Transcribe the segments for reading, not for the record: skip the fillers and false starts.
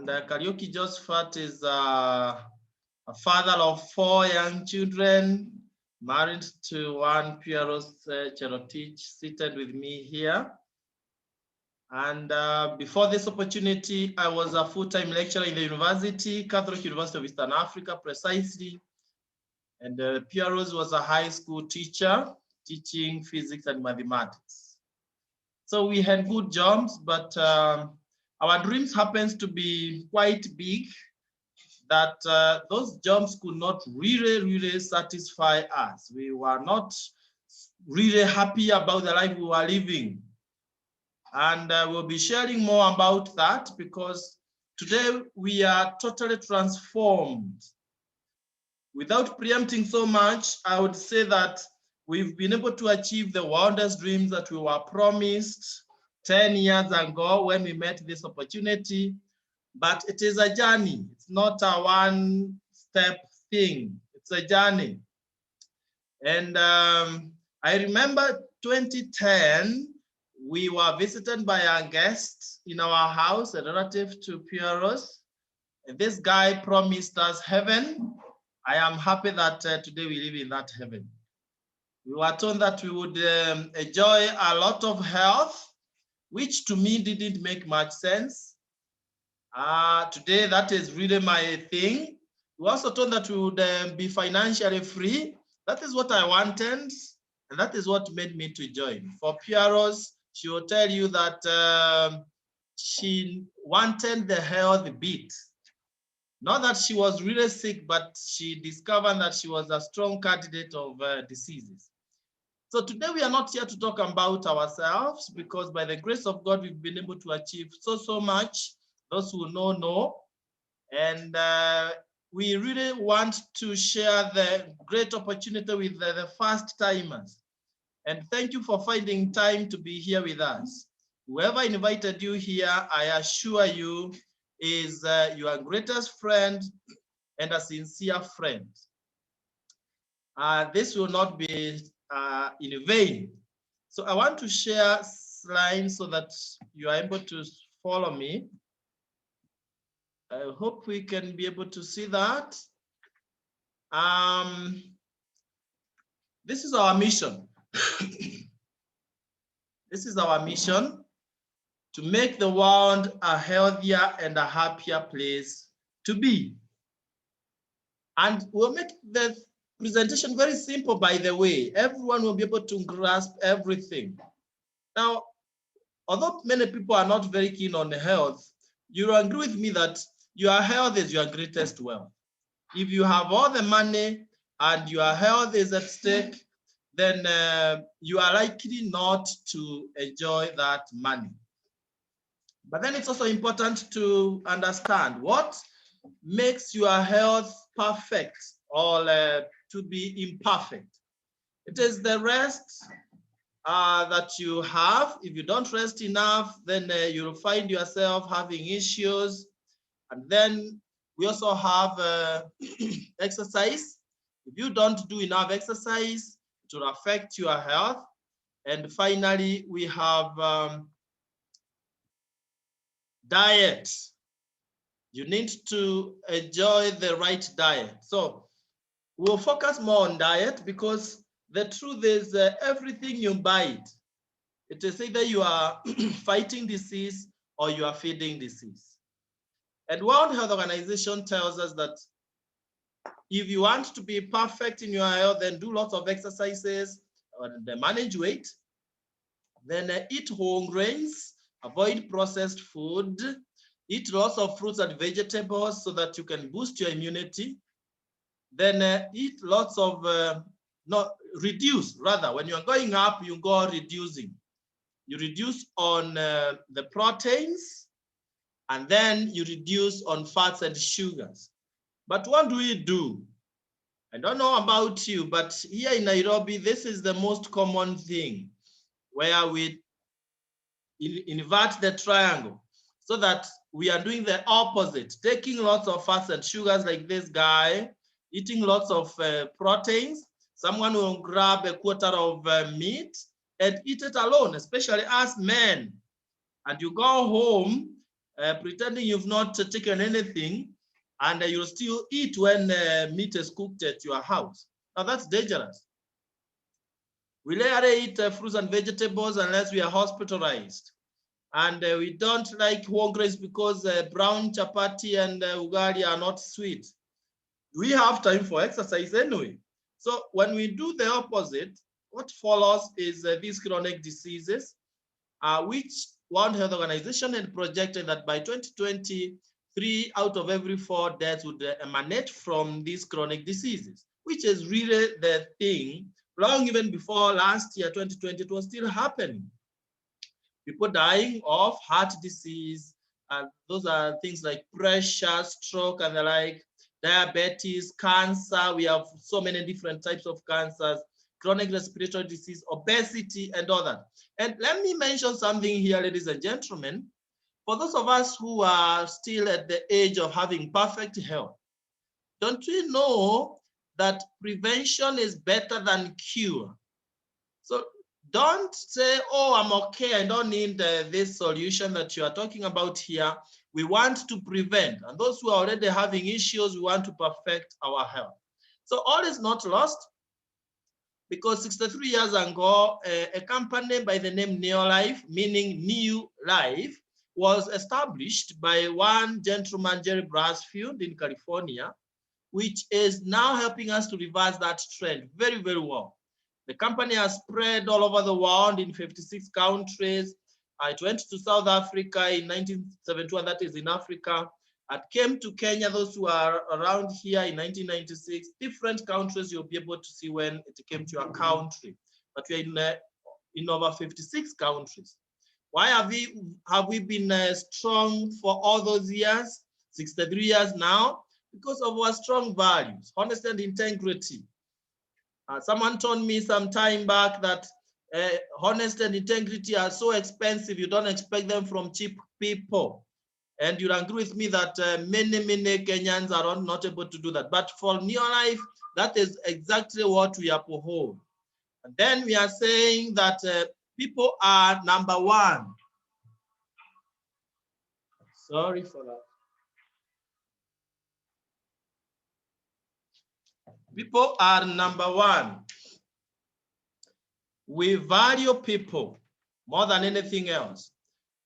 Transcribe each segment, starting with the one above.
And Karaoke Josphat is a father of 4 young children, married to one Pearose Cherotich, seated with me here. And before this opportunity, I was a full-time lecturer in the university, Catholic University of Eastern Africa, precisely. And Pearose was a high school teacher, teaching physics and mathematics. So we had good jobs, but our dreams happens to be quite big, that those jobs could not really satisfy us. We were not really happy about the life we were living. And we'll be sharing more about that, because today we are totally transformed. Without preempting so much, I would say that we've been able to achieve the wildest dreams that we were promised 10 years ago when we met this opportunity. But it is a journey. It's not a one-step thing. It's a journey. And I remember 2010, we were visited by a guest in our house, a relative to Pearose. This guy promised us heaven. I am happy that today we live in that heaven. We were told that we would enjoy a lot of health, which to me didn't make much sense. Today, that is really my thing. We also told that we would be financially free. That is what I wanted, and that is what made me to join. For Pearose, she will tell you that she wanted the health bit. Not that she was really sick, but she discovered that she was a strong candidate of diseases. So today we are not here to talk about ourselves, because by the grace of God, we've been able to achieve so much. Those who know. And we really want to share the great opportunity with the first timers. And thank you for finding time to be here with us. Whoever invited you here, I assure you, is your greatest friend and a sincere friend. This will not be in vain. So I want to share slides so that you are able to follow me. I hope we can be able to see that. This is our mission. This is our mission, to make the world a healthier and a happier place to be. And we'll make the presentation very simple, by the way. Everyone will be able to grasp everything. Now, although many people are not very keen on health, you'll agree with me that your health is your greatest wealth. If you have all the money and your health is at stake, then you are likely not to enjoy that money. But then it's also important to understand what makes your health perfect or to be imperfect. It is the rest that you have. If you don't rest enough, then you'll find yourself having issues. And then we also have exercise. If you don't do enough exercise, it will affect your health. And finally, we have diet. You need to enjoy the right diet. So we'll focus more on diet, because the truth is everything you bite, it is either you are fighting disease or you are feeding disease. And World Health Organization tells us that if you want to be perfect in your health, then do lots of exercises, and manage weight, then eat whole grains, avoid processed food, eat lots of fruits and vegetables so that you can boost your immunity. Then eat lots of, reduce rather. When you're going up, you go reducing. You reduce on the proteins, and then you reduce on fats and sugars. But what do we do? I don't know about you, but here in Nairobi, this is the most common thing, where we invert the triangle so that we are doing the opposite, taking lots of fats and sugars like this guy, eating lots of proteins. Someone will grab a quarter of meat and eat it alone, especially us men. And you go home pretending you've not taken anything, and you'll still eat when meat is cooked at your house. Now that's dangerous. We rarely eat fruits and vegetables unless we are hospitalized. And we don't like whole grains because brown chapati and ugali are not sweet. We have time for exercise anyway. So when we do the opposite, what follows is these chronic diseases, which World Health Organization had projected that by 2020, 3 out of every 4 deaths would emanate from these chronic diseases, which is really the thing. Long even before last year, 2020, it was still happening. People dying of heart disease, and those are things like pressure, stroke, and the like, diabetes, cancer. We have so many different types of cancers, chronic respiratory disease, obesity, and all that. And let me mention something here, ladies and gentlemen. For those of us who are still at the age of having perfect health, don't we know that prevention is better than cure? So don't say, oh, I'm okay, I don't need this solution that you are talking about here. We want to prevent. And those who are already having issues, we want to perfect our health. So all is not lost, because 63 years ago, a company by the name Neolife, meaning new life, was established by one gentleman, Jerry Brasfield in California, which is now helping us to reverse that trend very, very well. The company has spread all over the world in 56 countries. It went to South Africa in 1971, that is in Africa. It came to Kenya, those who are around here, in 1996. Different countries you'll be able to see when it came to your country. But we're in over 56 countries. Why have we been strong for all those years, 63 years now? Because of our strong values, honesty and integrity. Someone told me some time back that honesty and integrity are so expensive, you don't expect them from cheap people. And you'll agree with me that many Kenyans are not able to do that. But for Neolife, that is exactly what we uphold. And then we are saying that people are number one. Sorry for that. People are number one. We value people more than anything else.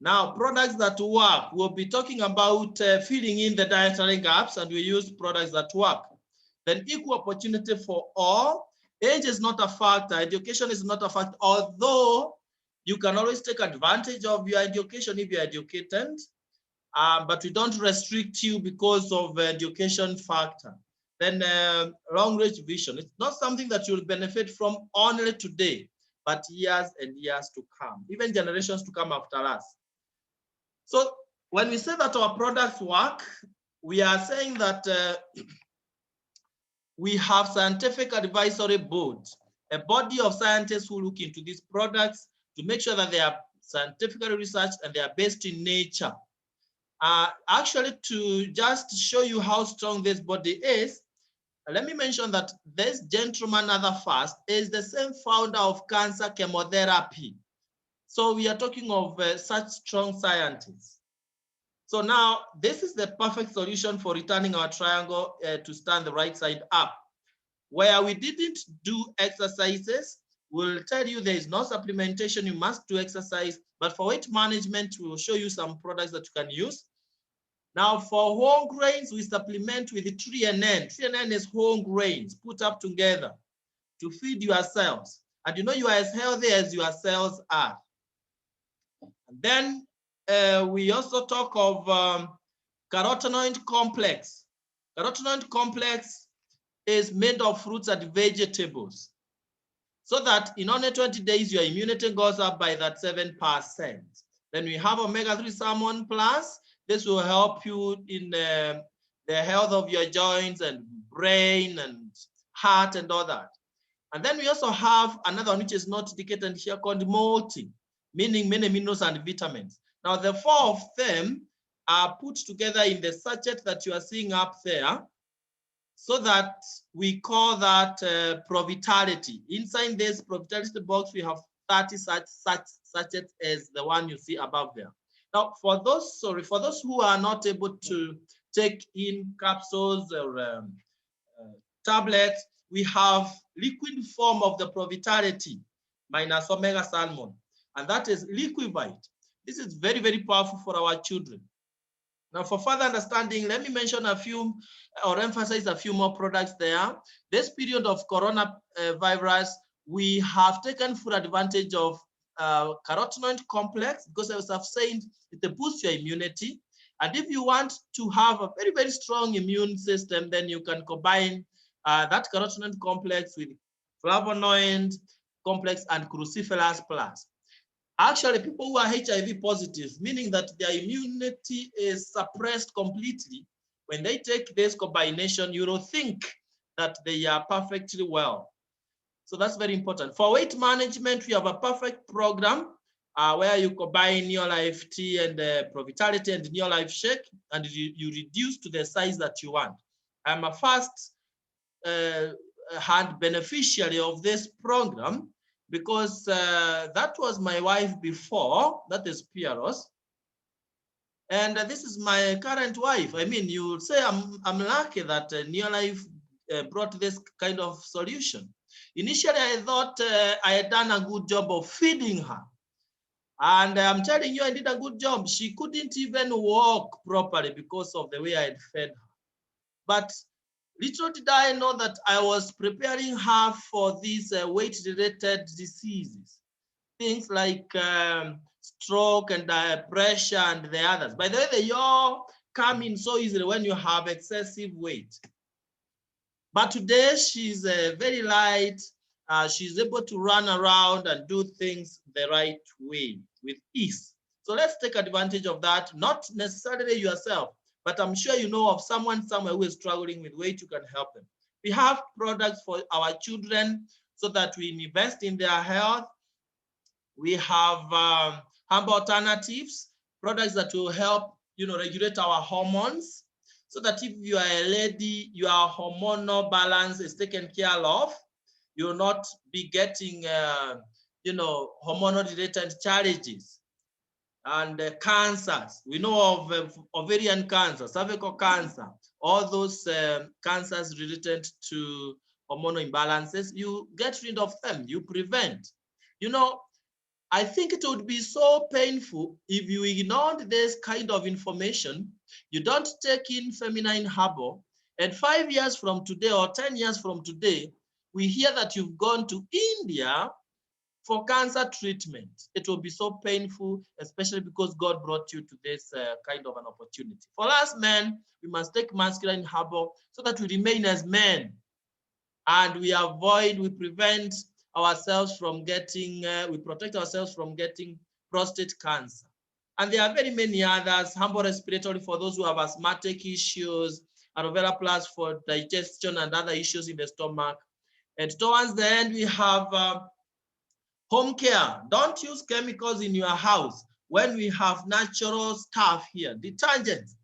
Now, products that work, we'll be talking about filling in the dietary gaps, and we use products that work. Then equal opportunity for all. Age is not a factor, education is not a factor, although you can always take advantage of your education if you're educated, but we don't restrict you because of education factor. Then long-range vision. It's not something that you'll benefit from only today, but years and years to come, even generations to come after us. So when we say that our products work, we are saying that we have scientific advisory boards, a body of scientists who look into these products to make sure that they are scientifically researched and they are based in nature. Actually, to just show you how strong this body is, let me mention that this gentleman, first, is the same founder of cancer chemotherapy. So we are talking of such strong scientists. So now this is the perfect solution for returning our triangle to stand the right side up. Where we didn't do exercises, we'll tell you there is no supplementation, you must do exercise, but for weight management, we will show you some products that you can use. Now for whole grains, we supplement with the 3NN. 3NN is whole grains put up together to feed your cells. And you know you are as healthy as your cells are. And then we also talk of carotenoid complex. Carotenoid complex is made of fruits and vegetables, so that in only 20 days, your immunity goes up by that 7%. Then we have omega-3 salmon plus. This will help you in the health of your joints and brain and heart and all that. And then we also have another one which is not indicated here called multi, meaning many minerals and vitamins. Now the 4 of them are put together in the sachet that you are seeing up there, so that we call that Provitality. Inside this Provitality box, we have 30 such sachets as the one you see above there. Now, for those who are not able to take in capsules or tablets, we have liquid form of the Provitality minus omega salmon, and that is Liquivite. This is very, very powerful for our children. Now, for further understanding, let me mention a few or emphasize a few more products there. This period of coronavirus, we have taken full advantage of carotenoid complex because, as I've said, it boosts your immunity. And if you want to have a very, very strong immune system, then you can combine that carotenoid complex with flavonoid complex and cruciferous plus. Actually, people who are HIV positive, meaning that their immunity is suppressed completely, when they take this combination, you will think that they are perfectly well. So that's very important. For weight management, we have a perfect program where you combine Neolife Tea and Provitality and Neolife Shake, and you reduce to the size that you want. I'm a first hand beneficiary of this program because that was my wife before, that is Pearose. And this is my current wife. I mean, you would say I'm lucky that Neolife brought this kind of solution. Initially, I thought I had done a good job of feeding her. And I'm telling you, I did a good job. She couldn't even walk properly because of the way I had fed her. But little did I know that I was preparing her for these weight-related diseases. Things like stroke and pressure and the others. By the way, they all come in so easily when you have excessive weight. But today she's very light. She's able to run around and do things the right way with ease. So let's take advantage of that. Not necessarily yourself, but I'm sure you know of someone somewhere who is struggling with weight. You can help them. We have products for our children so that we invest in their health. We have humble alternatives, products that will help, regulate our hormones, so that if you are a lady, your hormonal balance is taken care of. You will not be getting, hormonal-related challenges and cancers. We know of ovarian cancer, cervical cancer, all those cancers related to hormonal imbalances. You get rid of them. You prevent. I think it would be so painful if you ignored this kind of information, you don't take in feminine herbal, and 5 years from today or 10 years from today, we hear that you've gone to India for cancer treatment. It will be so painful, especially because God brought you to this kind of an opportunity. For us men, we must take masculine herbal so that we remain as men, and we prevent ourselves from getting, we protect ourselves from getting prostate cancer. And there are very many others, humble respiratory for those who have asthmatic issues, aloe vera plus for digestion and other issues in the stomach. And towards the end, we have home care. Don't use chemicals in your house when we have natural stuff here, detergents.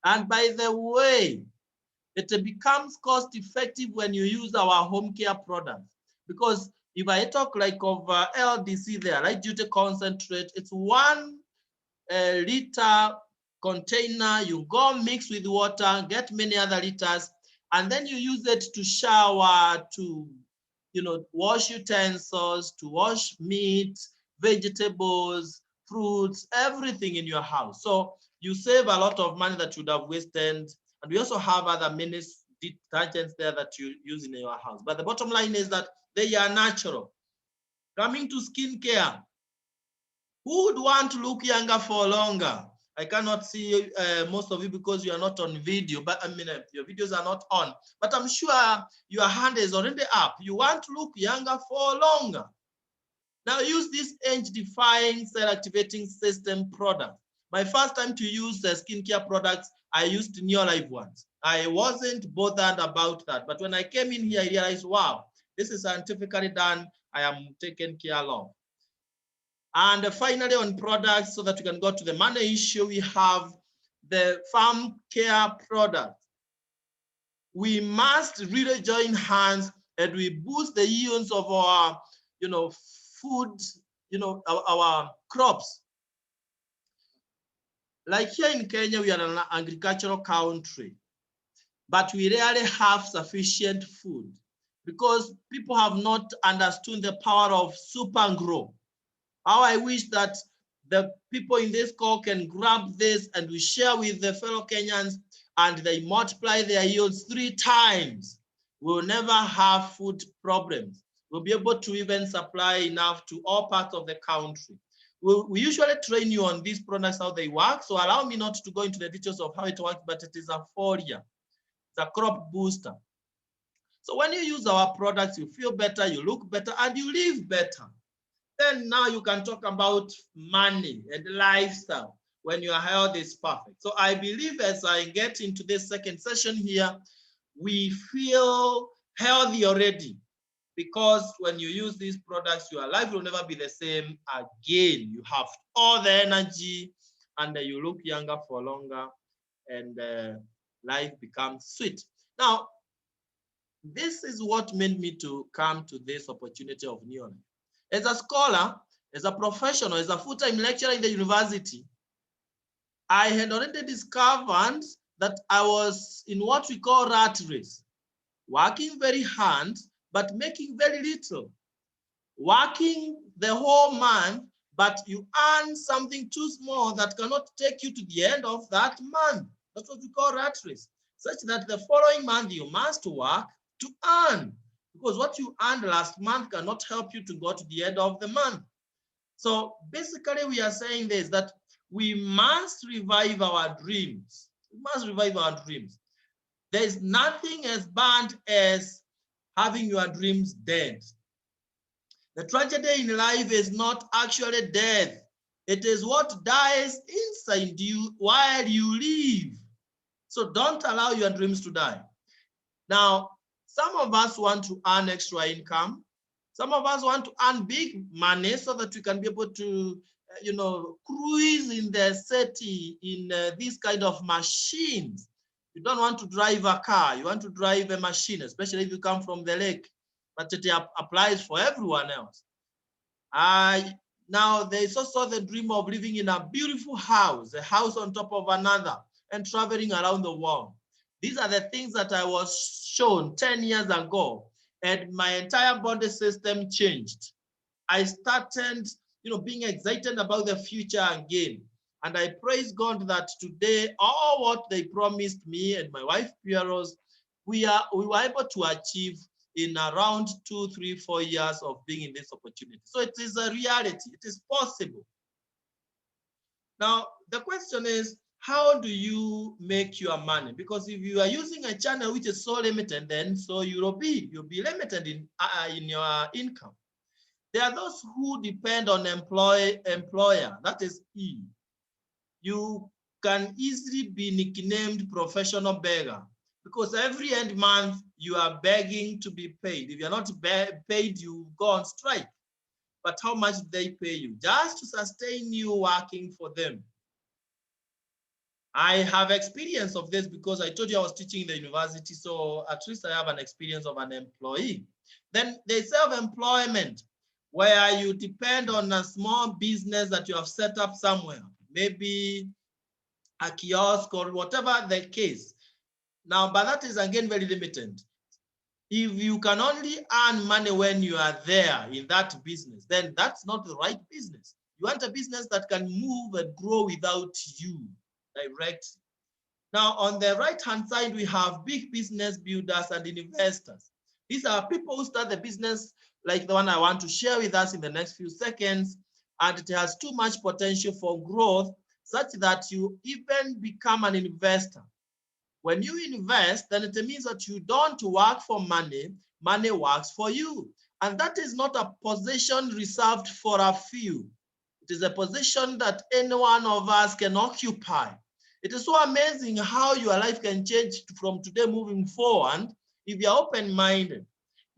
And by the way, it becomes cost effective when you use our home care products. Because if I talk like of LDC there, light duty concentrate, it's 1 liter container. You go mix with water, get many other liters, and then you use it to shower, to wash utensils, to wash meat, vegetables, fruits, everything in your house. So you save a lot of money that you would have wasted. And we also have other many detergents there that you use in your house. But the bottom line is that they are natural. Coming to skincare, who would want to look younger for longer? I cannot see most of you because you are not on video, but I mean, your videos are not on. But I'm sure your hand is already up. You want to look younger for longer. Now use this age-defying cell-activating system product. My first time to use the skincare products, I used Neolife ones. I wasn't bothered about that. But when I came in here, I realized, wow, this is scientifically done. I am taken care of. And finally, on products, so that we can go to the money issue, we have the farm care product. We must really join hands and we boost the yields of our, food, our crops. Like here in Kenya, we are an agricultural country, but we rarely have sufficient food because people have not understood the power of soup and grow. How I wish that the people in this call can grab this and we share with the fellow Kenyans and they multiply their yields 3 times. We'll never have food problems. We'll be able to even supply enough to all parts of the country. We usually train you on these products, how they work. So allow me not to go into the details of how it works, but it is a foliar. It's a crop booster. So when you use our products, you feel better, you look better, and you live better. Then now you can talk about money and lifestyle when your health is perfect. So I believe as I get into this second session here, we feel healthy already because when you use these products, your life will never be the same again. You have all the energy and you look younger for longer and life becomes sweet. Now, this is what made me to come to this opportunity of Neolife. As a scholar, as a professional, as a full-time lecturer in the university, I had already discovered that I was in what we call rat race, working very hard, but making very little. Working the whole month, but you earn something too small that cannot take you to the end of that month. That's what we call rat race, such that the following month you must work to earn, because what you earned last month cannot help you to go to the end of the month. So basically we are saying this, that we must revive our dreams. We must revive our dreams. There is nothing as bad as having your dreams dead. The tragedy in life is not actually death. It is what dies inside you while you live. So don't allow your dreams to die. Now, some of us want to earn extra income. Some of us want to earn big money so that we can be able to, cruise in the city in these kind of machines. You don't want to drive a car. You want to drive a machine, especially if you come from the lake. But it applies for everyone else. Now, there is also the dream of living in a beautiful house, a house on top of another, and traveling around the world. These are the things that I was shown 10 years ago, and my entire body system changed. I started, being excited about the future again. And I praise God that today, all what they promised me and my wife, Pearose, we were able to achieve in around 2, 3, 4 years of being in this opportunity. So it is a reality. It is possible. Now, the question is, how do you make your money? Because if you are using a channel which is so limited, then so you'll be limited in your income. There are those who depend on employer, that is E. You can easily be nicknamed professional beggar because every end month you are begging to be paid. If you're not paid, you go on strike. But how much do they pay you? Just to sustain you working for them. I have experience of this because I told you I was teaching in the university, so at least I have an experience of an employee. Then there's self-employment, where you depend on a small business that you have set up somewhere, maybe a kiosk or whatever the case. Now, but that is again very limited. If you can only earn money when you are there in that business, then that's not the right business. You want a business that can move and grow without you directly. Now, on the right-hand side, we have big business builders and investors. These are people who start the business like the one I want to share with us in the next few seconds, and it has too much potential for growth such that you even become an investor. When you invest, then it means that you don't work for money, money works for you. And that is not a position reserved for a few. It is a position that any one of us can occupy. It is so amazing how your life can change from today moving forward if you're open-minded.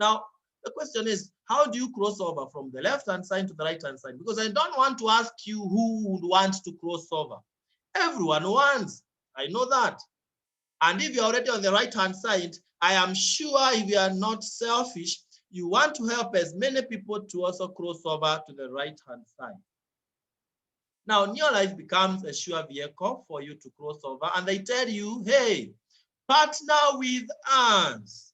Now, the question is, how do you cross over from the left-hand side to the right-hand side? Because I don't want to ask you who would want to cross over. Everyone wants. I know that. And if you're already on the right-hand side, I am sure if you are not selfish, you want to help as many people to also cross over to the right-hand side. Now, Neolife becomes a sure vehicle for you to cross over, and they tell you, hey, partner with us.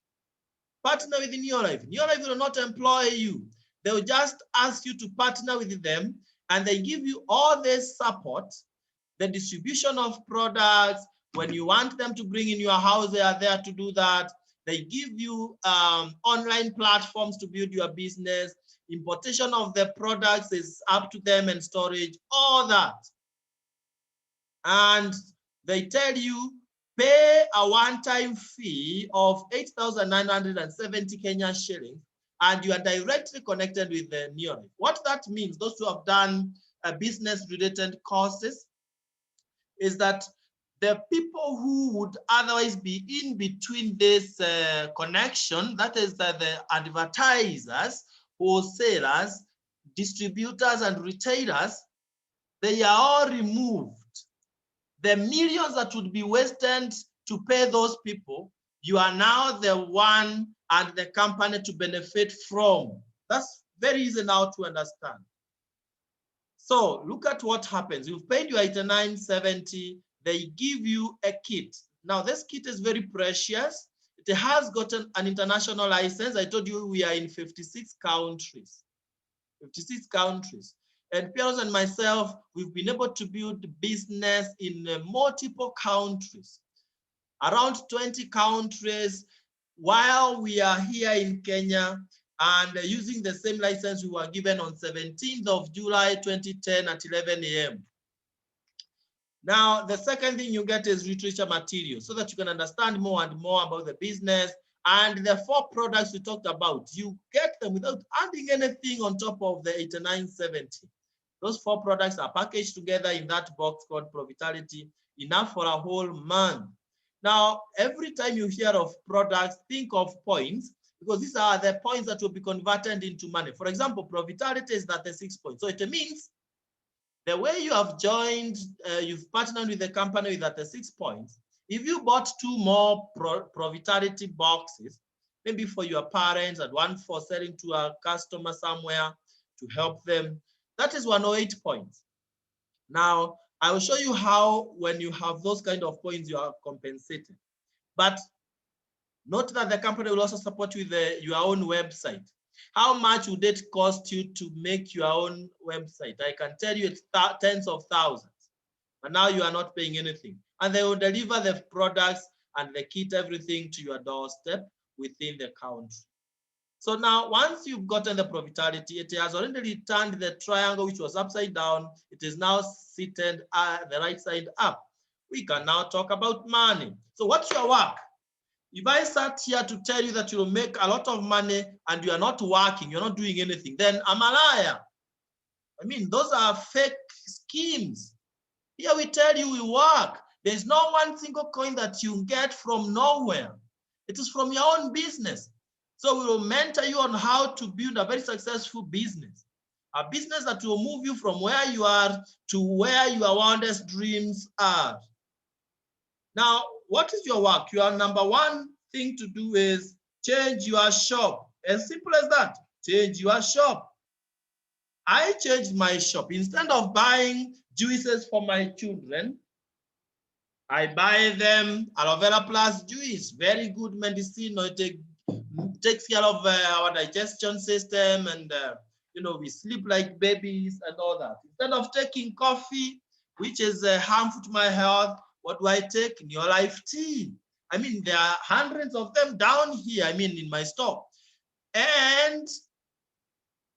Partner with Neolife. Neolife will not employ you. They will just ask you to partner with them, and they give you all this support, the distribution of products. When you want them to bring in your house, they are there to do that. They give you online platforms to build your business. Importation of the products is up to them, and storage, all that. And they tell you, pay a one-time fee of 8,970 Kenya shillings, and you are directly connected with the Neolife. What that means, those who have done business-related courses, is that the people who would otherwise be in between this connection, that is the advertisers, wholesalers, distributors, and retailers, they are all removed. The millions that would be wasted to pay those people, you are now the one and the company to benefit from. That's very easy now to understand. So look at what happens. You've paid your 89.70. They give you a kit. Now this kit is very precious. It has gotten an international license. I told you we are in 56 countries. 56 countries. And Pearose and myself, we've been able to build business in multiple countries, around 20 countries, while we are here in Kenya, and using the same license we were given on 17th of July 2010 at 11 a.m. Now, the second thing you get is literature material, so that you can understand more and more about the business. And the 4 products we talked about, you get them without adding anything on top of the 89.70. Those 4 products are packaged together in that box called Provitality, enough for a whole month. Now, every time you hear of products, think of points, because these are the points that will be converted into money. For example, Provitality is 36 points. So it means the way you have joined, you've partnered with the company with 36 points. If you bought 2 more Provitality boxes, maybe for your parents and one for selling to a customer somewhere to help them, that is 108 points. Now, I will show you how, when you have those kind of points, you are compensated. But note that the company will also support you with your own website. How much would it cost you to make your own website? I can tell you it's tens of thousands, but now you are not paying anything. And they will deliver the products and the kit, everything to your doorstep within the country. So now, once you've gotten the Provitality, it has already returned the triangle which was upside down. It is now seated the right side up. We can now talk about money. So what's your work? If I sat here to tell you that you'll make a lot of money and you are not working, you're not doing anything, then I'm a liar. I mean, those are fake schemes. Here we tell you we work. There's no one single coin that you get from nowhere. It is from your own business. So we will mentor you on how to build a very successful business. A business that will move you from where you are to where your wildest dreams are. Now, what is your work? Your number one thing to do is change your shop. As simple as that. Change your shop. I changed my shop. Instead of buying juices for my children, I buy them aloe vera plus juice. Very good medicine. It takes care of our digestion system, and we sleep like babies and all that. Instead of taking coffee, which is harmful to my health, what do I take? Neolife tea. I mean, there are hundreds of them down here, in my store. And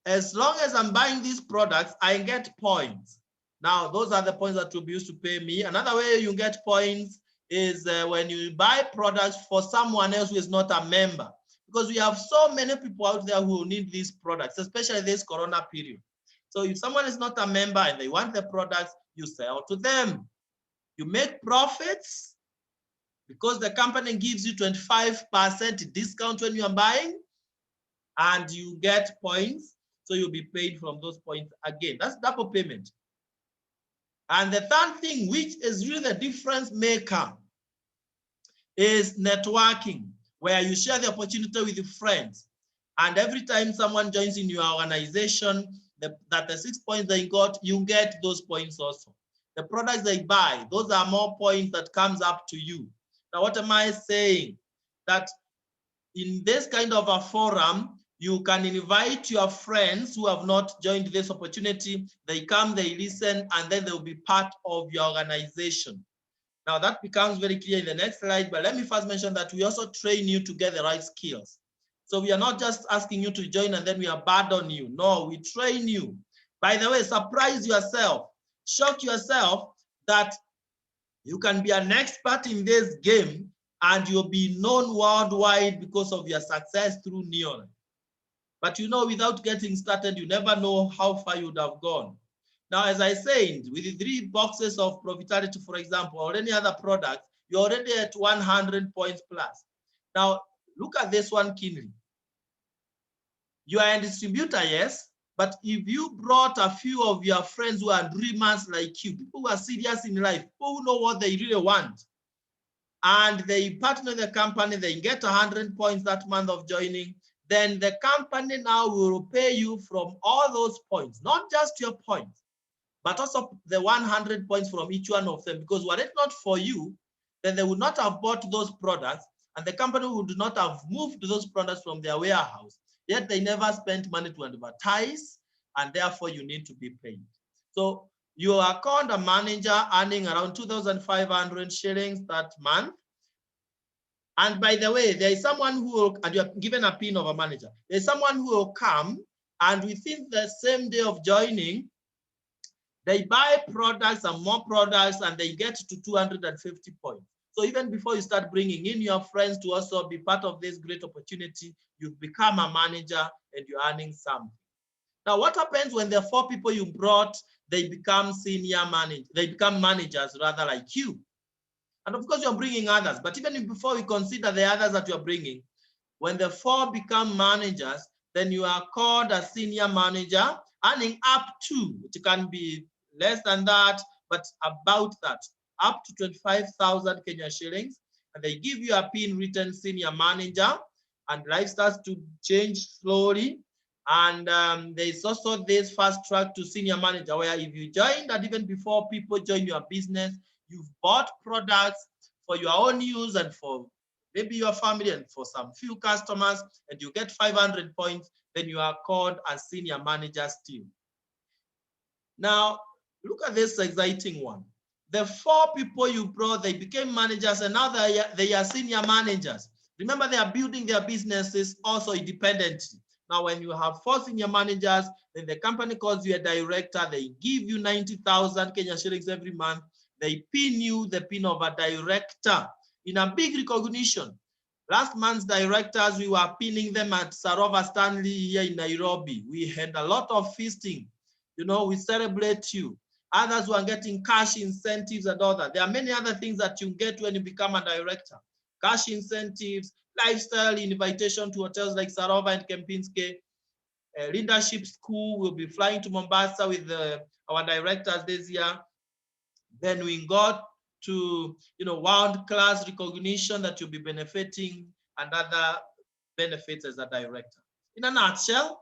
as long as I'm buying these products, I get points. Now, those are the points that will be used to pay me. Another way you get points is when you buy products for someone else who is not a member. Because we have so many people out there who need these products, especially this Corona period. So if someone is not a member and they want the products, you sell to them. You make profits because the company gives you 25% discount when you are buying, and you get points. So you'll be paid from those points again. That's double payment. And the third thing, which is really the difference maker, is networking, where you share the opportunity with your friends. And every time someone joins in your organization, that the 6 points they got, you get those points also. The products they buy, those are more points that comes up to you. Now, what am I saying? That in this kind of a forum, you can invite your friends who have not joined this opportunity. They come, they listen, and then they'll be part of your organization. Now that becomes very clear in the next slide, but let me first mention that we also train you to get the right skills. So we are not just asking you to join and then we abandon you. No, we train you. By the way, surprise yourself, shock yourself that you can be an expert in this game and you'll be known worldwide because of your success through Neon. But you know, without getting started, you never know how far you would have gone. Now, as I said, with the 3 boxes of Profitarity, for example, or any other product, you're already at 100 points plus. Now, look at this one keenly. You are a distributor, yes, but if you brought a few of your friends who are dreamers like you, people who are serious in life, people who know what they really want, and they partner the company, they get 100 points that month of joining, then the company now will pay you from all those points, not just your points, but also the 100 points from each one of them, because were it not for you, then they would not have bought those products and the company would not have moved those products from their warehouse, yet they never spent money to advertise, and therefore you need to be paid. So you are called a manager earning around 2,500 shillings that month. And by the way, there is someone who will, and you are given a pin of a manager, there's someone who will come and within the same day of joining, they buy products and more products and they get to 250 points. So even before you start bringing in your friends to also be part of this great opportunity, you've become a manager and you're earning something. Now, what happens when the 4 people you brought, they become senior managers, they become managers rather like you? And of course, you're bringing others, but even before we consider the others that you're bringing, when the 4 become managers, then you are called a senior manager, earning up to, it can be less than that, but about that, up to 25,000 Kenya shillings. And they give you a pin written senior manager, and life starts to change slowly. And there's also this fast track to senior manager, where if you join that even before people join your business, you've bought products for your own use and for maybe your family and for some few customers, and you get 500 points, then you are called a senior manager still. Now, look at this exciting one. The 4 people you brought, they became managers, and now they are senior managers. Remember, they are building their businesses also independently. Now, when you have 4 senior managers, then the company calls you a director. They give you 90,000 Kenya shillings every month. They pin you the pin of a director in a big recognition. Last month's directors, we were pinning them at Sarova Stanley here in Nairobi. We had a lot of feasting. You know, we celebrate you. Others were getting cash incentives and all that. There are many other things that you get when you become a director. Cash incentives, lifestyle invitation to hotels like Sarova and Kempinski. Leadership school will be flying to Mombasa with our directors this year. Then we got to, world-class recognition that you'll be benefiting and other benefits as a director. In a nutshell,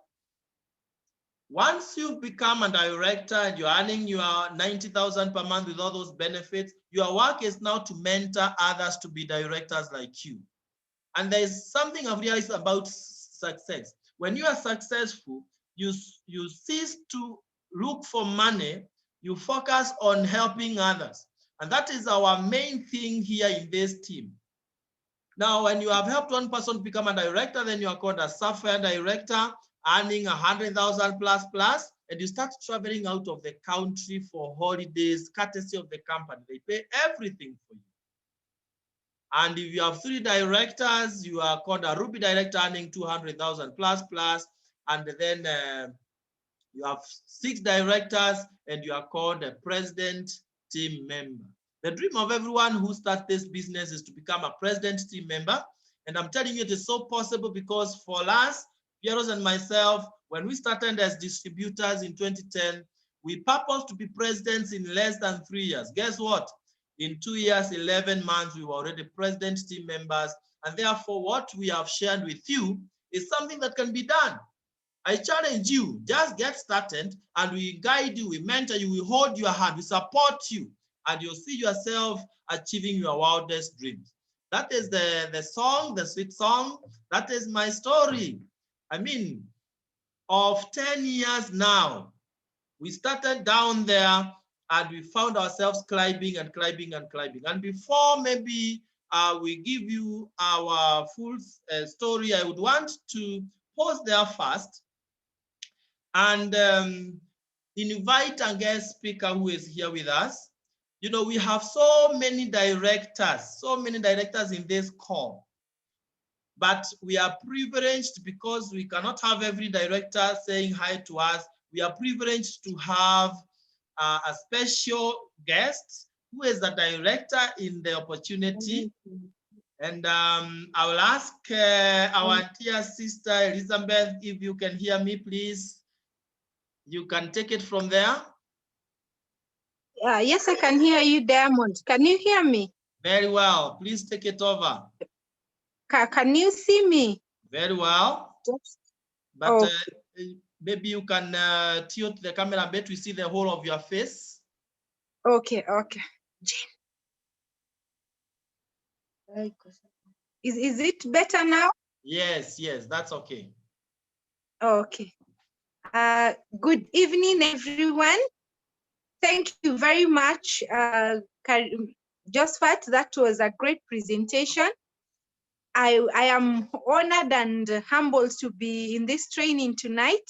once you've become a director and you're earning your 90,000 per month with all those benefits, your work is now to mentor others to be directors like you. And there's something I've realized about success. When you are successful, you cease to look for money, you focus on helping others. And that is our main thing here in this team. Now, when you have helped one person become a director, then you are called a software director, earning 100,000 plus, and you start traveling out of the country for holidays, courtesy of the company. They pay everything for you. And if you have 3 directors, you are called a Ruby director, earning 200,000 plus, and then you have 6 directors, and you are called a president team member. The dream of everyone who starts this business is to become a president team member. And I'm telling you, it is so possible because for us, Pearose and myself, when we started as distributors in 2010, we purposed to be presidents in less than 3 years. Guess what? In 2 years, 11 months, we were already president team members. And therefore, what we have shared with you is something that can be done. I challenge you, just get started and we guide you, we mentor you, we hold your hand, we support you, and you'll see yourself achieving your wildest dreams. That is the song, the sweet song. That is my story. I mean, of 10 years now. We started down there and we found ourselves climbing and climbing and climbing. And before maybe we give you our full story, I would want to pause there first and invite a guest speaker who is here with us. You know, we have so many directors in this call. But we are privileged because we cannot have every director saying hi to us. We are privileged to have a special guest who is the director in the opportunity. And I will ask our dear sister Elizabeth, if you can hear me, please. You can take it from there. Yes, I can hear you, Diamond. Can you hear me? Very well. Please take it over. Can you see me? Very well. Yes. But maybe you can tilt the camera a bit. We see the whole of your face. Okay. Is it better now? Yes, that's okay. Okay. Good evening, everyone. Thank you very much, Josphat. That was a great presentation. I am honored and humbled to be in this training tonight.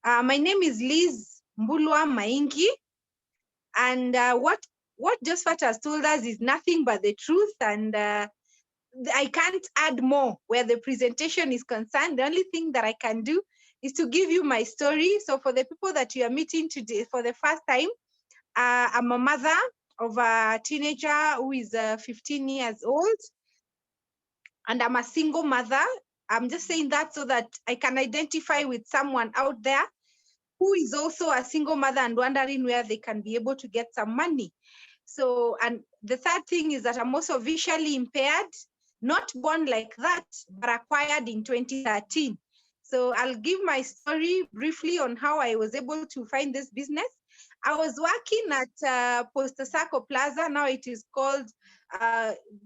My name is Liz Mbulwa Maingi, and what Josphat has told us is nothing but the truth, and I can't add more where the presentation is concerned. The only thing that I can do is to give you my story. So for the people that you are meeting today for the first time, I'm a mother of a teenager who is 15 years old, and I'm a single mother. I'm just saying that so that I can identify with someone out there who is also a single mother and wondering where they can be able to get some money. So, and the third thing is that I'm also visually impaired, not born like that, but acquired in 2013. So I'll give my story briefly on how I was able to find this business. I was working at Posta Saco Plaza. Now it is called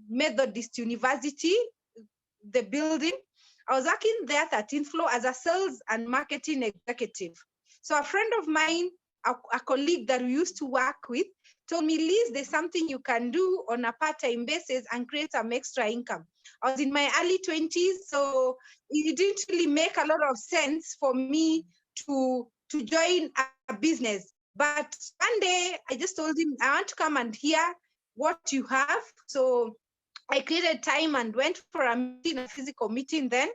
Methodist University, the building. I was working there 13th floor as a sales and marketing executive. So a friend of mine, a colleague that we used to work with, told me, Liz, there's something you can do on a part-time basis and create some extra income. I was in my early 20s, so it didn't really make a lot of sense for me to join a business. But one day I just told him, I want to come and hear what you have. So I created time and went for a meeting, a physical meeting then.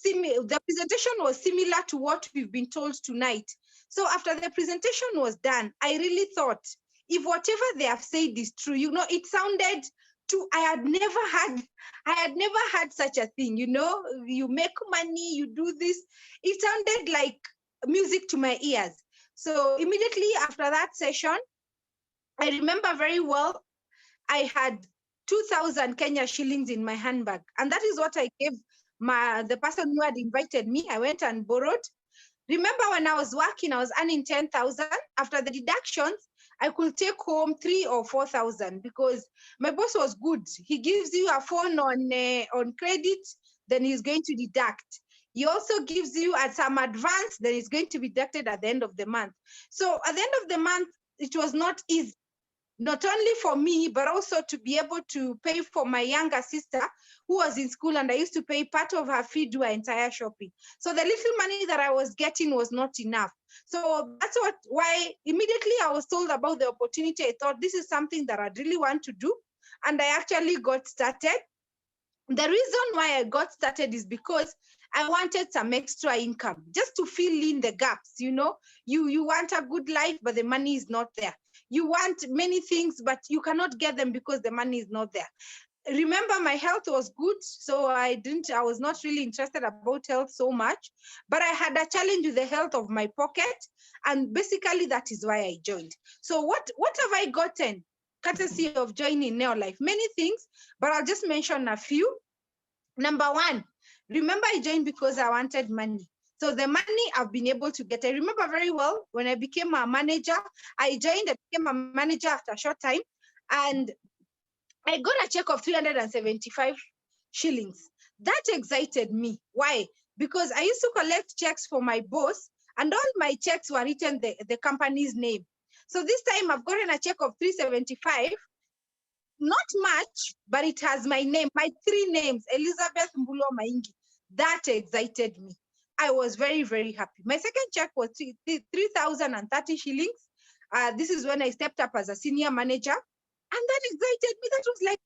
The presentation was similar to what we've been told tonight. So after the presentation was done, I really thought, if whatever they have said is true, you know, it sounded too, I had never had such a thing, you know, you make money, you do this. It sounded like music to my ears. So immediately after that session, I remember very well, I had 2,000 Kenya shillings in my handbag. And that is what I gave the person who had invited me. I went and borrowed. Remember when I was working, I was earning 10,000. After the deductions, I could take home 3,000 or 4,000 because my boss was good. He gives you a phone on credit, then he's going to deduct. He also gives you some advance, then it's going to be deducted at the end of the month. So at the end of the month, it was not easy. Not only for me, but also to be able to pay for my younger sister who was in school, and I used to pay part of her fee to her entire shopping. So the little money that I was getting was not enough. So that's why immediately I was told about the opportunity. I thought this is something that I really want to do. And I actually got started. The reason why I got started is because I wanted some extra income just to fill in the gaps. You know, you want a good life, but the money is not there. You want many things, but you cannot get them because the money is not there. Remember, my health was good, so I was not really interested about health so much, but I had a challenge with the health of my pocket, and basically that is why I joined. So what have I gotten courtesy of joining Neolife? Many things, but I'll just mention a few. Number one, remember I joined because I wanted money. So the money I've been able to get, I remember very well when I became a manager, I became a manager after a short time, and I got a check of 375 shillings. That excited me. Why? Because I used to collect checks for my boss, and all my checks were written the company's name. So this time I've gotten a check of 375, not much, but it has my name, my three names, Elizabeth Mbulwa Maingi. That excited me. I was very, very happy. My second check was 3,030 shillings. This is when I stepped up as a senior manager. And that excited me. That was like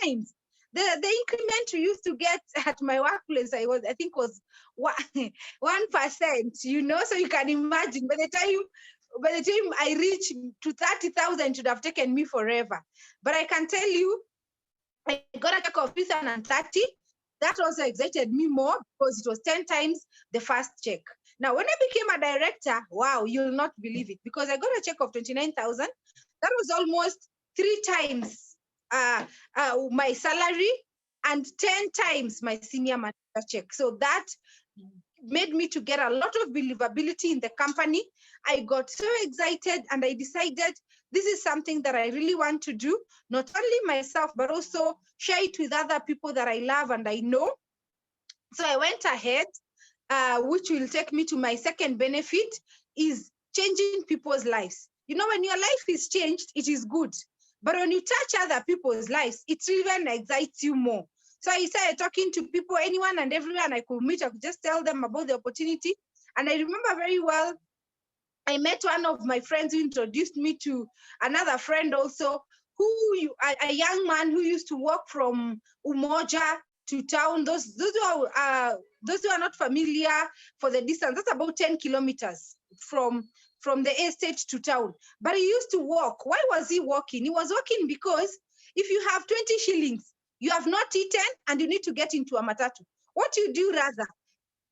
10 times. The increment we used to get at my workplace, I think was 1%, so you can imagine by the time I reach to 30,000, it would have taken me forever. But I can tell you, I got a check of 330. That also excited me more because it was 10 times the first check. Now, when I became a director, wow, you'll not believe it, because I got a check of 29,000. That was almost 3 times my salary and 10 times my senior manager check. So that made me to get a lot of believability in the company. I got so excited, and I decided this is something that I really want to do, not only myself, but also share it with other people that I love and I know. So I went ahead, which will take me to my second benefit, is changing people's lives. When your life is changed, it is good. But when you touch other people's lives, it even excites you more. So I started talking to people, anyone and everyone I could meet. I could just tell them about the opportunity. And I remember very well, I met one of my friends who introduced me to another friend also, a young man who used to walk from Umoja to town. Those who are not familiar for the distance, that's about 10 kilometers from the estate to town. But he used to walk. Why was he walking? He was walking because if you have 20 shillings, you have not eaten and you need to get into a matatu. What you do rather,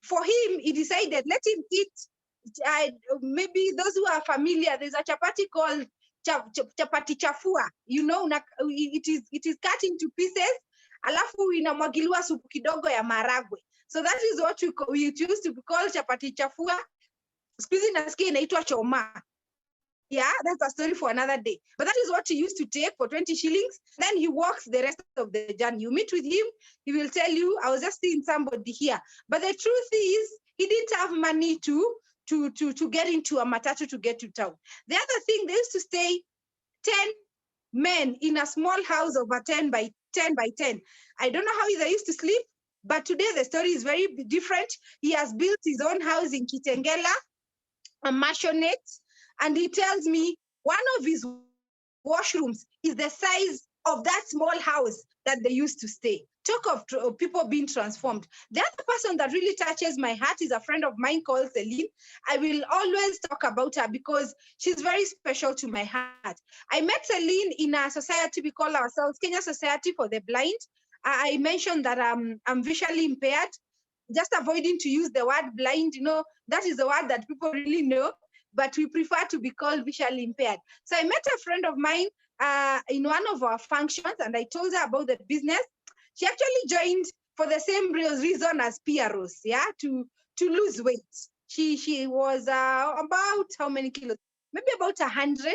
for him, he decided, let him eat. Maybe those who are familiar, there's a chapati called chapati chafua. It is cut into pieces, alafu inamwagiliwa supu kidogo ya maragwe. So that is what we used to call chapati chafua. Siku hizi nasikia inaitwa choma. Yeah, that's a story for another day. But that is what he used to take for 20 shillings. Then he walks the rest of the journey. You meet with him, he will tell you, I was just seeing somebody here. But the truth is, he didn't have money to get into a matatu to get to town. The other thing, they used to stay 10 men in a small house of a 10 by 10 by 10. I don't know how they used to sleep, but today the story is very different. He has built his own house in Kitengela, a mansionette, and he tells me one of his washrooms is the size of that small house that they used to stay. Talk of people being transformed. The other person that really touches my heart is a friend of mine called Celine. I will always talk about her because she's very special to my heart. I met Celine in a society we call ourselves Kenya Society for the Blind. I mentioned that I'm visually impaired, just avoiding to use the word blind. That is the word that people really know, but we prefer to be called visually impaired. So I met a friend of mine in one of our functions, and I told her about the business. She actually joined for the same reason as Pearose, to lose weight. She was about how many kilos? Maybe about 100,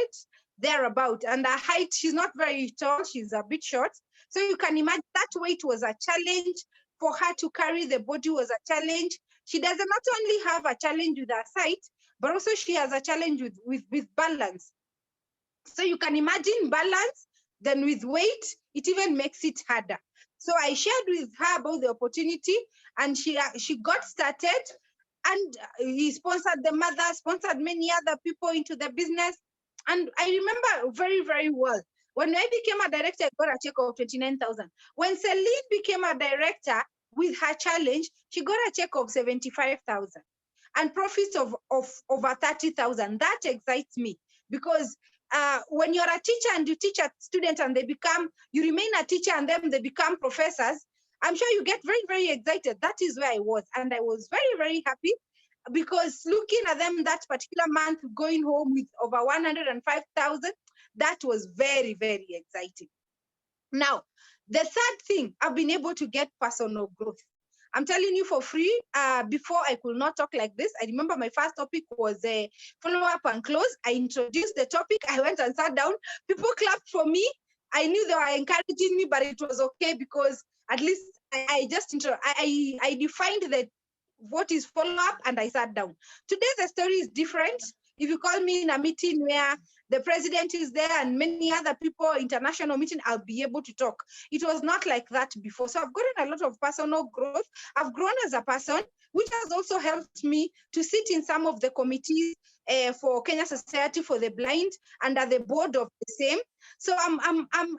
thereabout. And her height, she's not very tall, she's a bit short. So you can imagine that weight was a challenge. For her to carry the body was a challenge. She does not only have a challenge with her sight, but also she has a challenge with balance. So you can imagine balance, then with weight, it even makes it harder. So I shared with her about the opportunity, and she got started, and he sponsored the mother, sponsored many other people into the business. And I remember very, very well, when I became a director, I got a check of 29,000. When Celine became a director with her challenge, she got a check of 75,000 and profits of over 30,000. That excites me because when you're a teacher and you teach a student and you remain a teacher and then they become professors, I'm sure you get very, very excited. That is where I was. And I was very, very happy because looking at them that particular month going home with over 105,000, that was very, very exciting. Now, the third thing, I've been able to get personal growth. I'm telling you for free. Before I could not talk like this. I remember my first topic was follow up and close. I introduced the topic. I went and sat down. People clapped for me. I knew they were encouraging me, but it was okay because at least I defined what is follow up and I sat down. Today the story is different. If you call me in a meeting where the president is there and many other people, international meeting, I'll be able to talk. It was not like that before. So I've gotten a lot of personal growth. I've grown as a person, which has also helped me to sit in some of the committees for Kenya Society for the Blind under the board of the same. So I'm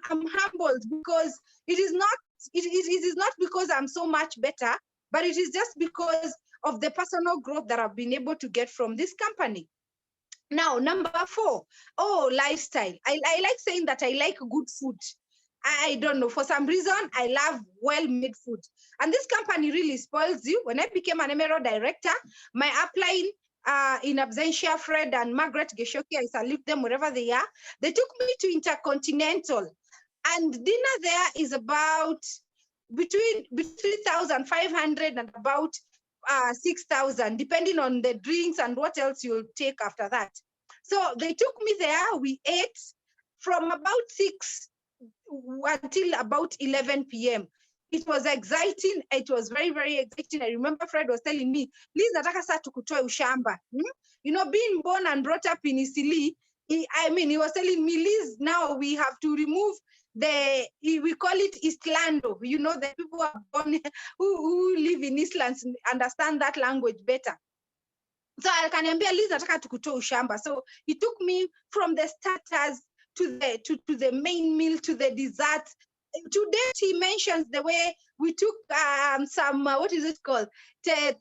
humbled because it is not because I'm so much better, but it is just because of the personal growth that I've been able to get from this company. Now, number 4, lifestyle. I like saying that I like good food. I don't know, for some reason, I love well-made food. And this company really spoils you. When I became an Emerald director, my upline in absentia, Fred and Margaret Geshoki, I salute them wherever they are. They took me to Intercontinental. And dinner there is about between 3,500 and about 6,000, depending on the drinks and what else you'll take after that. So they took me there. We ate from about 6 until about 11 p.m. It was exciting. It was very, very exciting. I remember Fred was telling me, Liz, nataka saa tukutoe ushamba. You know, being born and brought up in Isili, he was telling me, Liz, now we have to remove we call it Eastlando. You know, the people who are born, who live in Eastlands understand that language better. So akaniambia, Liz, nataka tukutoe ushamba. So he took me from the starters to the main meal, to the dessert. Today he mentions the way we took some, what is it called? The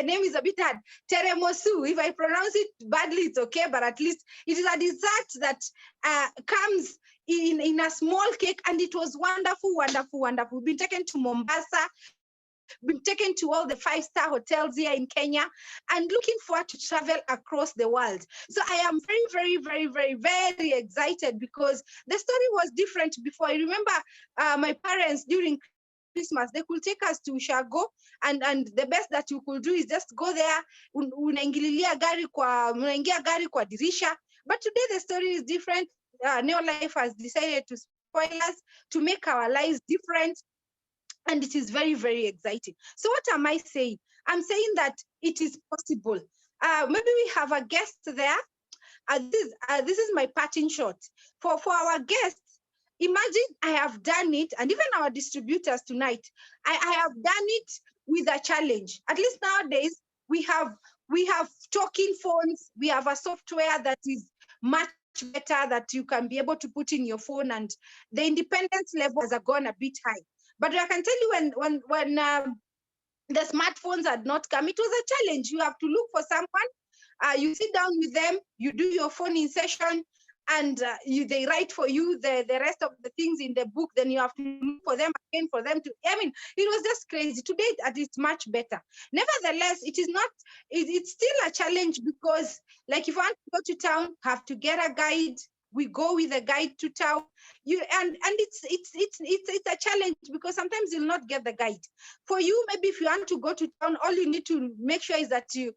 name is a bit hard. Teremosu. If I pronounce it badly, it's okay, but at least it is a dessert that comes in a small cake, and it was wonderful, wonderful, wonderful. We've been taken to Mombasa, been taken to all the 5-star hotels here in Kenya, and looking forward to travel across the world. So I am very, very, very, very, very excited because the story was different before. I remember my parents during Christmas, they could take us to Ushago, and the best that you could do is just go there, unaingia gari kwa dirisha. But today the story is different. Neolife has decided to spoil us, to make our lives different. And it is very, very exciting. So what am I saying? I'm saying that it is possible. Maybe we have a guest there. This is my parting shot. For our guests, imagine I have done it, and even our distributors tonight, I have done it with a challenge. At least nowadays, we have talking phones. We have a software that is much better that you can be able to put in your phone, and the independence level has gone a bit high. But I can tell you when the smartphones had not come, it was a challenge. You have to look for someone. You sit down with them, you do your phone in session, and they write for you the rest of the things in the book. Then you have to look for them again for them to. It was just crazy. Today, it's much better. Nevertheless, it is not. It's still a challenge because, like, if you want to go to town, have to get a guide. We go with a guide to town. And it's a challenge because sometimes you'll not get the guide. For you, maybe if you want to go to town, all you need to make sure is that you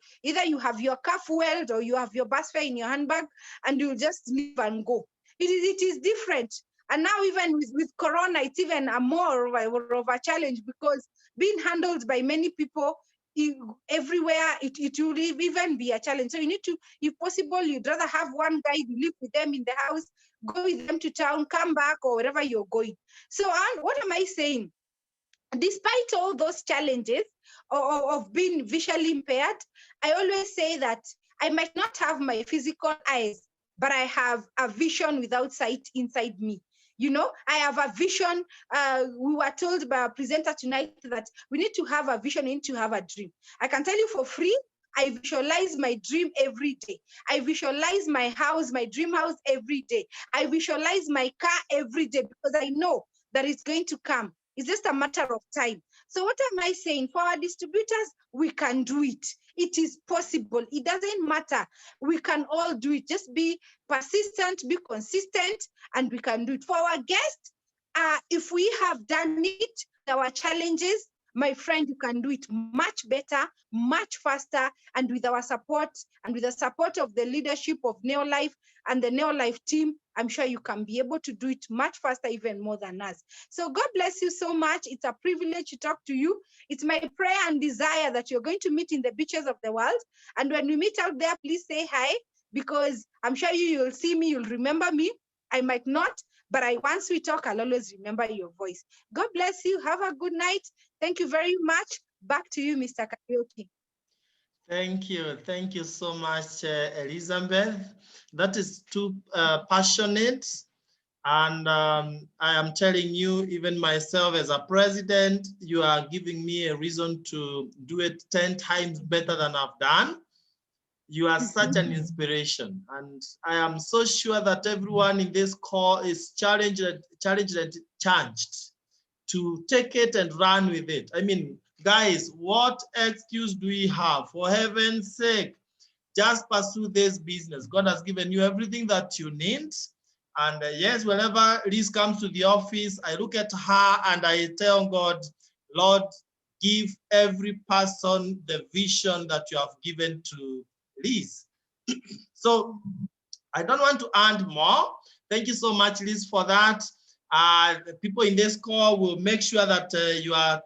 have your car fueled or you have your bus fare in your handbag, and you just leave and go. It is different. And now even with Corona, it's even more of a challenge because being handled by many people everywhere, it will even be a challenge. So you need to, if possible, you'd rather have one guy, you live with them in the house, go with them to town, come back, or wherever you're going. So what am I saying? Despite all those challenges of being visually impaired, I always say that I might not have my physical eyes, but I have a vision without sight inside me. You know, I have a vision. We were told by a presenter tonight that we need to have a vision, we need to have a dream. I can tell you for free, I visualize my dream every day. I visualize my house, my dream house every day. I visualize my car every day because I know that it's going to come. It's just a matter of time. So what am I saying? For our distributors, we can do it. It is possible. It doesn't matter. We can all do it. Just be persistent, be consistent, and we can do it. For our guests, if we have done it, our challenges, my friend, you can do it much better, much faster, and with our support and with the support of the leadership of Neolife and the Neolife team, I'm sure you can be able to do it much faster, even more than us. So God bless you so much. It's a privilege to talk to you. It's my prayer and desire that you're going to meet in the beaches of the world. And when we meet out there, please say hi, because I'm sure you'll see me, you'll remember me. I might not, but once we talk, I'll always remember your voice. God bless you. Have a good night. Thank you very much. Back to you, Mr. Karaoke. Thank you. Thank you so much, Elizabeth. That is too passionate. And I am telling you, even myself as a president, you are giving me a reason to do it 10 times better than I've done. You are such an inspiration. And I am so sure that everyone in this call is challenged and changed to take it and run with it. I mean, guys, what excuse do we have? For heaven's sake, just pursue this business. God has given you everything that you need. And yes, whenever Liz comes to the office, I look at her and I tell God, Lord, give every person the vision that you have given to Liz. So I don't want to add more. Thank you so much, Liz, for that. The people in this call will make sure that your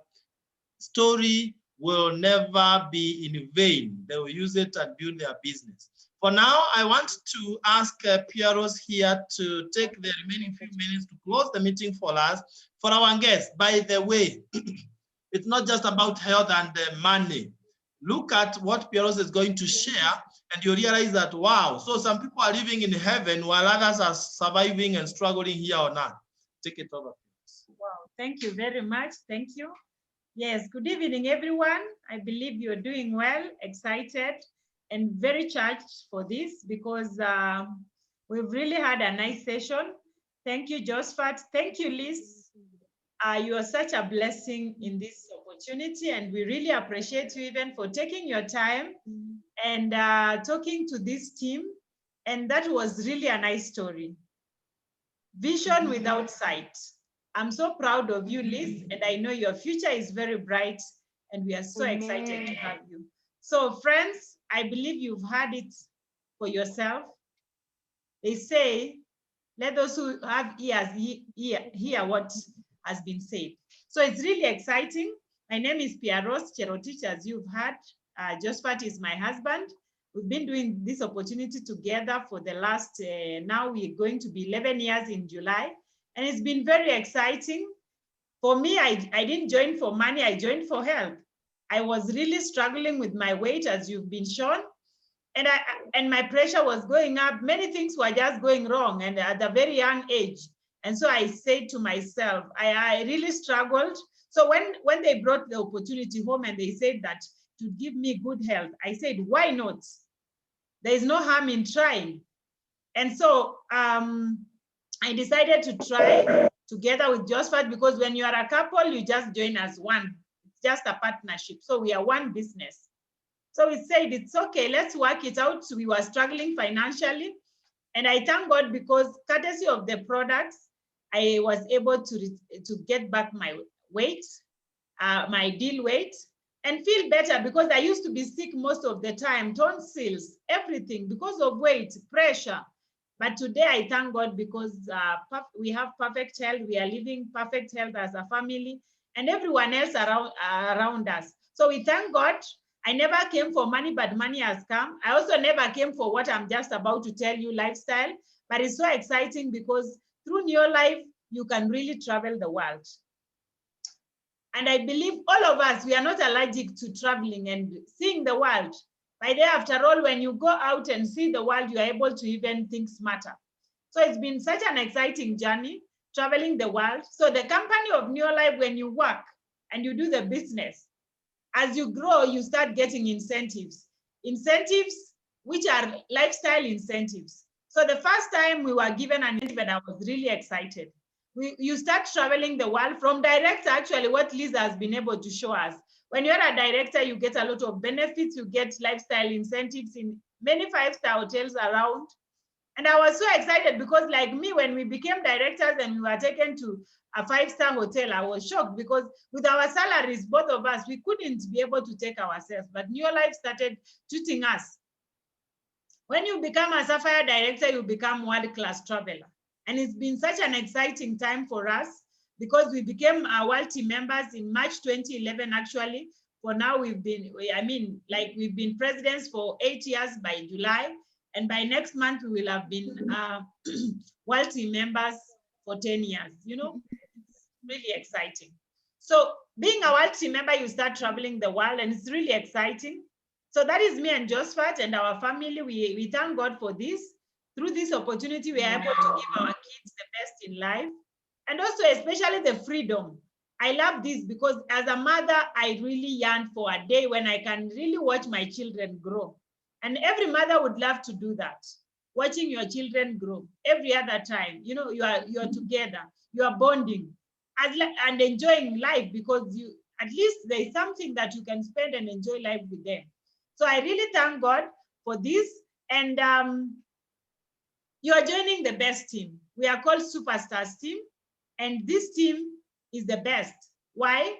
story will never be in vain. They will use it and build their business. For now, I want to ask Pearose here to take the remaining few minutes to close the meeting for us. For our guests, by the way, it's not just about health and money. Look at what Pearose is going to share, and you realize that, wow, so some people are living in heaven while others are surviving and struggling here on earth. Take it over. Wow, thank you very much. Thank you. Yes, good evening, everyone. I believe you're doing well, excited, and very charged for this because we've really had a nice session. Thank you, Josphat. Thank you, Liz. You are such a blessing in this opportunity, and we really appreciate you even for taking your time and talking to this team. And that was really a nice story. Vision without sight. I'm so proud of you, Liz, and I know your future is very bright, and we are so excited to have you. So, friends, I believe you've heard it for yourself. They say, let those who have ears hear what has been said. So it's really exciting. My name is Pearose Cherotich, as you've heard. Josphat is my husband. We've been doing this opportunity together for the last, now we're going to be 11 years in July. And it's been very exciting. For me, I didn't join for money, I joined for help. I was really struggling with my weight, as you've been shown. And my pressure was going up. Many things were just going wrong, and at a very young age. And so I said to myself, I really struggled. So when they brought the opportunity home and they said that to give me good health, I said, why not? There is no harm in trying. And so I decided to try together with Josphat, because when you are a couple, you just join as one. It's just a partnership. So we are one business. So we said, it's okay, let's work it out. We were struggling financially. And I thank God, because courtesy of the products, I was able to get back my weight, my ideal weight, and feel better, because I used to be sick most of the time, tonsils, everything, because of weight, pressure. But today I thank God, because we have perfect health. We are living perfect health as a family, and everyone else around us. So we thank God. I never came for money, but money has come. I also never came for what I'm just about to tell you, lifestyle. But it's so exciting, because through Neolife, you can really travel the world. And I believe all of us, we are not allergic to traveling and seeing the world. By the after all, when you go out and see the world, you are able to even think smarter. So it's been such an exciting journey, traveling the world. So the company of Neolife, when you work and you do the business, as you grow, you start getting incentives. Incentives, which are lifestyle incentives. So the first time we were given an incentive, I was really excited. You start traveling the world from director, actually, what Lisa has been able to show us. When you're a director, you get a lot of benefits. You get lifestyle incentives in many 5-star hotels around. And I was so excited because like me, when we became directors and we were taken to a 5-star hotel, I was shocked because with our salaries, both of us, we couldn't be able to take ourselves. But Neolife started treating us. When you become a Sapphire director, you become world-class traveler. And it's been such an exciting time for us because we became world team members in March 2011, actually. For now, we've been presidents for 8 years by July. And by next month, we will have been world team members for 10 years. You know, it's really exciting. So being a world team member, you start traveling the world, and it's really exciting. So that is me and Josphat and our family. We thank God for this. Through this opportunity, we are able to give our kids the best in life, and also especially the freedom. I love this because as a mother, I really yearn for a day when I can really watch my children grow. And every mother would love to do that, watching your children grow every other time. You know, you are together, you are bonding and enjoying life because you at least there is something that you can spend and enjoy life with them. So I really thank God for this. And you are joining the best team. We are called Superstars team. And this team is the best. Why?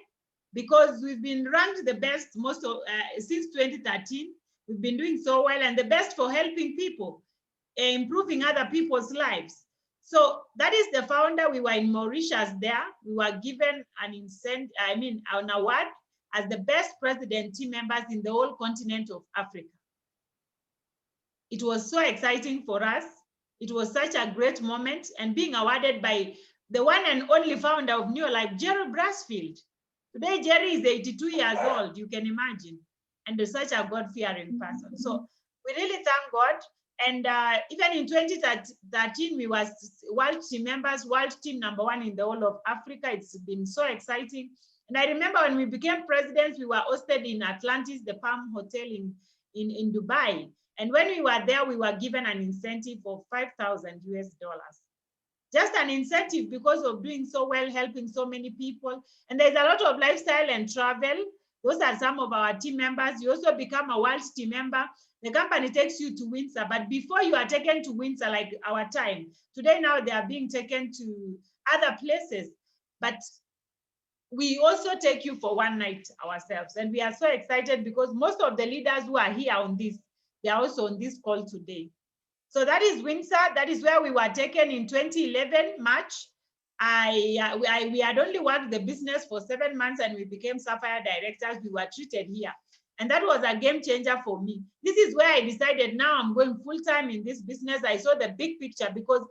Because we've been ranked the best since 2013. We've been doing so well, and the best for helping people, improving other people's lives. So that is the founder. We were in Mauritius there. We were given an award as the best president team members in the whole continent of Africa. It was so exciting for us. It was such a great moment, and being awarded by the one and only founder of Neolife, Jerry Brasfield. Today, Jerry is 82 years old, you can imagine, and is such a God-fearing person. So we really thank God. And even in 2013, we were world team members, world team #1 in the whole of Africa. It's been so exciting. And I remember when we became presidents, we were hosted in Atlantis, the Palm Hotel in Dubai. And when we were there, we were given an incentive of $5,000 US. Just an incentive because of doing so well, helping so many people. And there's a lot of lifestyle and travel. Those are some of our team members. You also become a world team member. The company takes you to Windsor, but before you are taken to Windsor, like our time, today now they are being taken to other places. But we also take you for one night ourselves. And we are so excited because most of the leaders who are here on this, they are also on this call today. So that is Windsor. That is where we were taken in 2011, March. We had only worked the business for 7 months and we became Sapphire directors. We were treated here. And that was a game changer for me. This is where I decided now I'm going full-time in this business. I saw the big picture because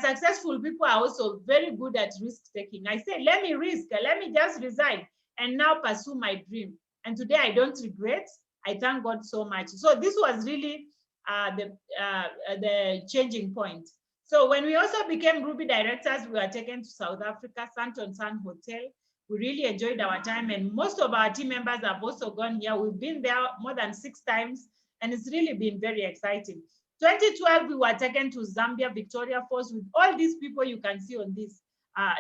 successful people are also very good at risk-taking. I said, let me risk, let me just resign and now pursue my dream. And today I don't regret. I thank God so much. So this was really the changing point. So when we also became Ruby directors, we were taken to South Africa, Santon Sun Hotel. We really enjoyed our time, and most of our team members have also gone here. We've been there more than 6 times, and it's really been very exciting. 2012, we were taken to Zambia, Victoria Falls, with all these people you can see on this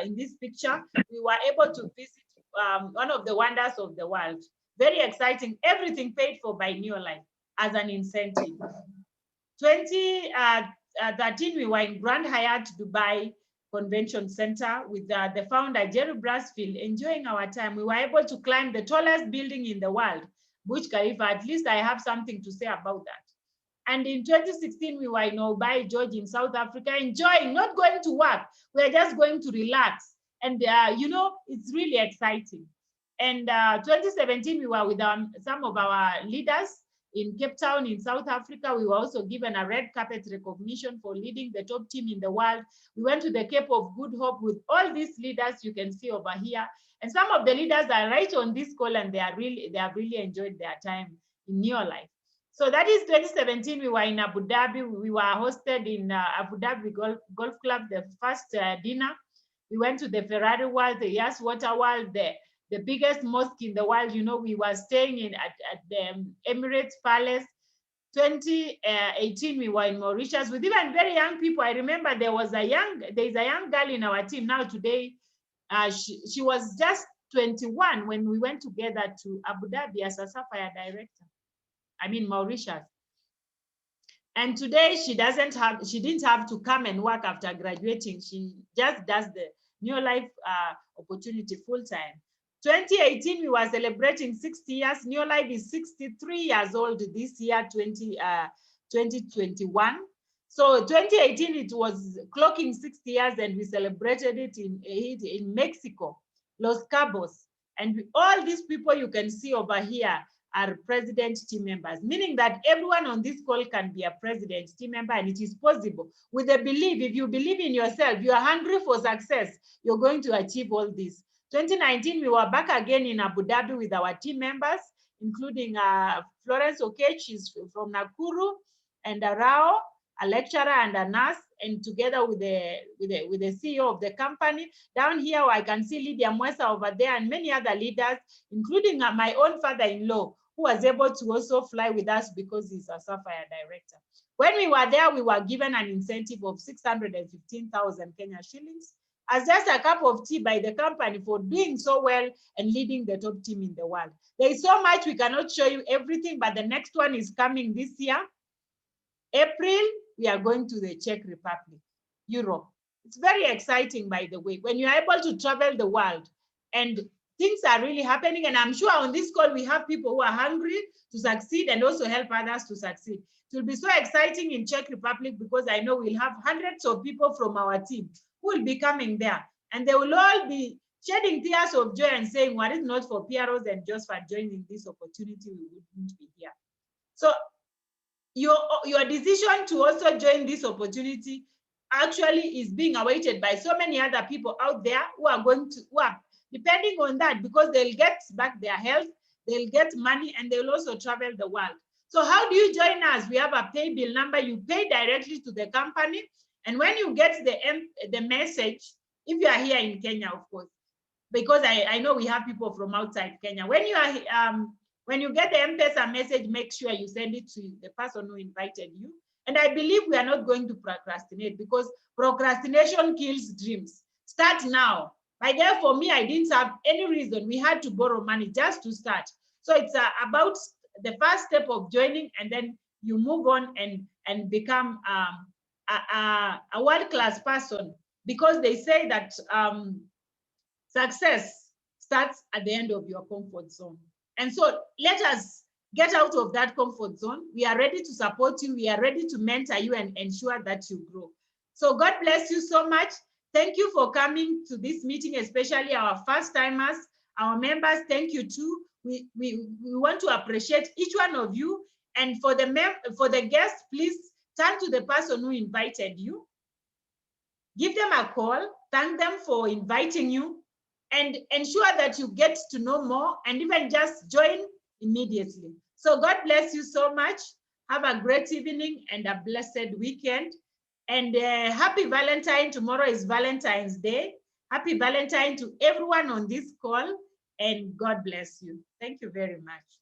in this picture. We were able to visit one of the wonders of the world. Very exciting. Everything paid for by Neolife as an incentive. 2013, we were in Grand Hyatt Dubai Convention Center with the founder, Jerry Brasfield, enjoying our time. We were able to climb the tallest building in the world, Burj Khalifa. At least I have something to say about that. And in 2016, we were in Obai, George, in South Africa, enjoying, not going to work. We're just going to relax. And, you know, it's really exciting. And 2017, we were with some of our leaders in Cape Town in South Africa. We were also given a red carpet recognition for leading the top team in the world. We went to the Cape of Good Hope with all these leaders you can see over here. And some of the leaders are right on this call, and they have really enjoyed their time in Neolife. So that is 2017. We were in Abu Dhabi. We were hosted in Abu Dhabi Golf Club, the first dinner. We went to the Ferrari World, the Yas Water World, the biggest mosque in the world. You know, we were staying at the Emirates Palace. 2018, we were in Mauritius with even very young people. I remember there's a young girl in our team now today. She was just 21 when we went together to Abu Dhabi as a Sapphire director. I mean, Mauritius. And today she didn't have to come and work after graduating. She just does the New Life opportunity full time. 2018, we were celebrating 60 years. New Life is 63 years old this year, 2021. So 2018, it was clocking 60 years, and we celebrated it in Mexico, Los Cabos. And all these people you can see over here are president team members, meaning that everyone on this call can be a president team member, and it is possible with the belief. If you believe in yourself, you are hungry for success, you're going to achieve all this. 2019, we were back again in Abu Dhabi with our team members, including Florence Okech, she's from Nakuru, and Rao, a lecturer and a nurse, and together with the CEO of the company. Down here, I can see Lydia Mwesa over there and many other leaders, including my own father-in-law, who was able to also fly with us because he's a Sapphire director. When we were there, we were given an incentive of 615,000 Kenya shillings as just a cup of tea by the company for doing so well and leading the top team in the world. There is so much, we cannot show you everything, but the next one is coming this year. April, we are going to the Czech Republic, Europe. It's very exciting, by the way, when you're able to travel the world and things are really happening. And I'm sure on this call, we have people who are hungry to succeed and also help others to succeed. It will be so exciting in Czech Republic because I know we'll have hundreds of people from our team who will be coming there. And they will all be shedding tears of joy and saying, were it not for Pearose and Josphat joining this opportunity, we wouldn't be here. So your decision to also join this opportunity actually is being awaited by so many other people out there who are going to work, depending on that, because they'll get back their health, they'll get money, and they'll also travel the world. So how do you join us? We have a pay bill number. You pay directly to the company. And when you get the message, if you are here in Kenya, of course, because I know we have people from outside Kenya. When you are when you get the M-Pesa message, make sure you send it to the person who invited you. And I believe we are not going to procrastinate because procrastination kills dreams. Start now. By there, for me, I didn't have any reason. We had to borrow money just to start. So it's about the first step of joining, and then you move on and become a world-class person, because they say that success starts at the end of your comfort zone. And so let us get out of that comfort zone. We are ready to support you. We are ready to mentor you and ensure that you grow. So God bless you so much. Thank you for coming to this meeting, especially our first timers, our members. Thank you too. We want to appreciate each one of you. And for the guests, please turn to the person who invited you. Give them a call. Thank them for inviting you, and ensure that you get to know more, and even just join immediately. So God bless you so much. Have a great evening and a blessed weekend. And happy Valentine. Tomorrow is Valentine's Day. Happy Valentine to everyone on this call, and God bless you. Thank you very much.